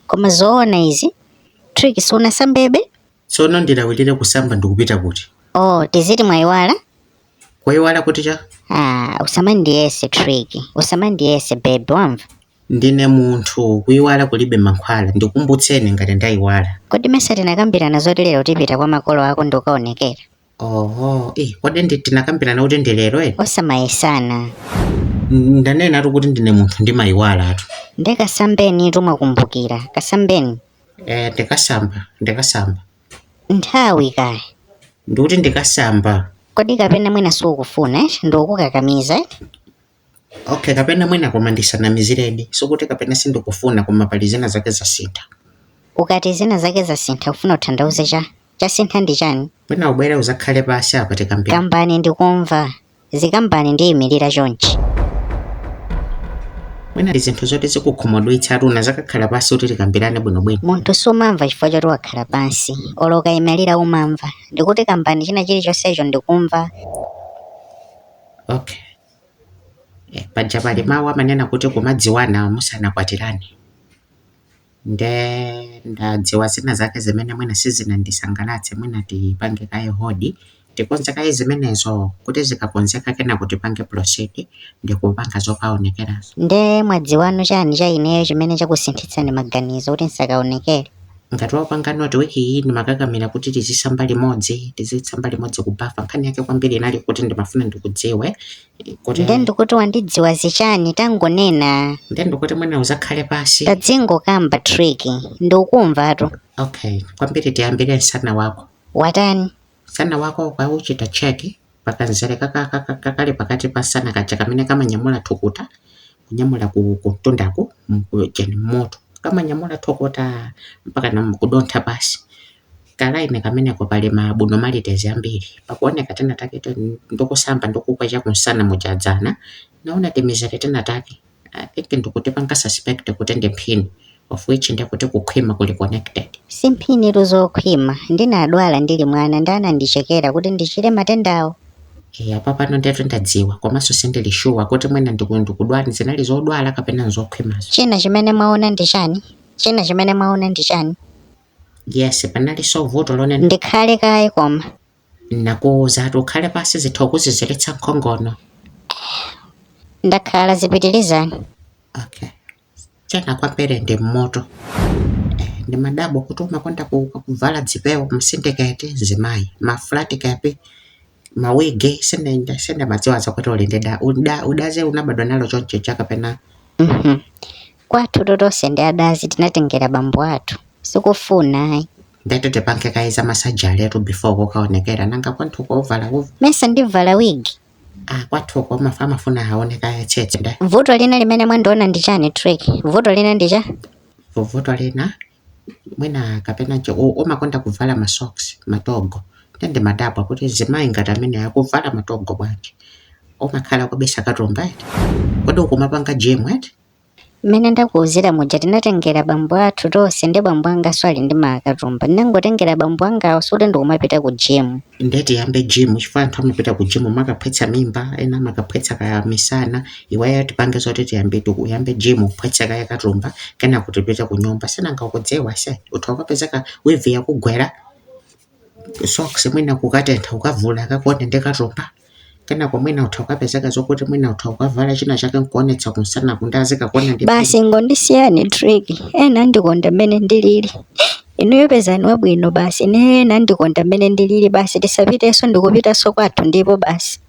Koma zoona izi Trick suna sambebe Tsono ndilawirire kusamba ndikupita kuti. tiziti mwayiwala Kwayiwala kuti cha? Usamandiyese Trick, usamandiyese babe wamva. Ndine munthu kuyiwala kulibe mankhwala ndikumbutseni ngati ndayiwala. Kodi mesa tinakambirana zoti lero tipita kwa makolo ako ndikukaonekera. Kodi tinakambirana kuti ndi lero ere? Osamayesana. Ndanena kuti ndine munthu ndimayiwala atu. Ndekasambeni tumakumbukira, kasambeni. Ndikasamba. Nthawi kaya. Ndikuti ndikasamba. Kodi kapena mwina sukufuna ndikukakamiza? Okay, kapena mwina koma ndisanamiziredi. Sokuti kapena sindikufuna koma pali zina zake zasintha. Ukati zina zake zasintha ufuna utanthauze cha? Chasintha ndi chani? Mwina ubwere uzakhale pasi apa tikambira. Kambani ndikumva. Zikambani ndiyimirira chonchi. Mwina ndi zinthu zoti zikukhumudwitsa aruna zakakhala pasi kuti tikambirane bwinobwino. Munthu sumamva chifukwa choti wakhala pansi. Oloka imalira umamva. Ndikuti kambani china chilichonsecho ndikumva. Okay. Paja pali mawu amanena kuti kumadziwana musanakwatirane. Ndadziwa zina zake zimene mwina sizinandisangalatse mwina tipange kaye hodi. Tikonze kaye zimenezo kuti zikakonzeka kena kuti pange proceed ndikupanga zokaonekera. Mwadziwano chani cha ineyo chimene chakusinthitsani maganizo kuti nsakaonekere. Ngati wapanga noti wiki iyi ndimakakamira kuti tizisamba limodzi kubafa nkhani yake kwambiri inali kuti ndimafuna ndikudziwe kuti ndikuti wandidziwa zichani tangonena. Ndikuti mwina uzakhale pasi. Tadzingokamba Trick, ndikukumvatu. Okay, kwambiri tiyambire sana wako. Watani? Sana wako kwa uchita cheki pakanzere kakali pakati pa sana kacha kamene kama nyamula thukuta kunyamula kutondaku mkujeni moto kama nyamula thukuta mpaka na kudontha basi kala ine kamene ko pali mabuno malitezi ambiri pakuoneka tena take ndokusamba ndokukwa cha kunsana mujadzana naona temizere tena take ndikuti panga suspect kuti ndi mphini of which ndikuti kukhwima kuli connected. Simphini luzokhwima ndinadwala ndili mwana ndana ndichekera kuti ndichire matendawo. Apa pano ndetu ndadziwa komanso sindilishuwa kuti mwina ndikudwala zinali zodwala kapena nzokhwimazo. China chimene mwaona ndi chani? Yes, panali vuto lone ndikhale kaye koma. Nakuza tukhale pasi zithokuziziletsa nkhongono. Ndakhala zipitilizani. Okay. Chena kwapere ndi moto. Ndi madabo kuti umakonda kuvala dzipewo msindikete zimayi maflati kapi mawige senda madziwa zakwati ulindeda udaze unabadwa nalo choncho chakapena. Kwathu totose ndi adazi tinatengera bambo athu sikufuna. Ndete tipange kaiza masajali etu before kukaonekera nanga kwanthu kuvala mesa ndivala wigi. Kwathu kwa mafuna haoneka ya chete nda. Vuto lina limene mwandiona ndi chani Trick? Vuto lina ndi cha? Vuto lina mwina kapena cho umakonda kuvala masocks matogo. Ndi madabo kuti zimayi ngati amene akuvala matogo bwanji. Umakhala kubisa katumba. Kodi ukumapanga gym eti? Mene ndakuuzira muja tinatengera bambo athu tonse ndi bambo anga swali ndi makatumba. Ndingotengera bambo anga osule ndikumapita ku gym. Ndeti yambe gym chifukwa anthu amapita ku gym makaphetsa mimba ena makaphetsa kaya misana iweyo tipange zoti tiyambe yambe gym kuphetsa kaya katumba kana kutipita ku nyumba sina ngakudziwa se uthokapezeka wevi yakugwera socks mwina kukatentha ukavula kakuone ndekatumba kana kwa mwina uthokapezeka zokuti mwina uthokavala china chake nkuonetsa kunsana kundazika kuona ndi basi ngondisiyani Trick ena ndikonda mene ndilili inuyo pezani wabwino basi ena ndikonda mene ndilili basi tisapiteso ndikupitaso kwathu ndipo basi.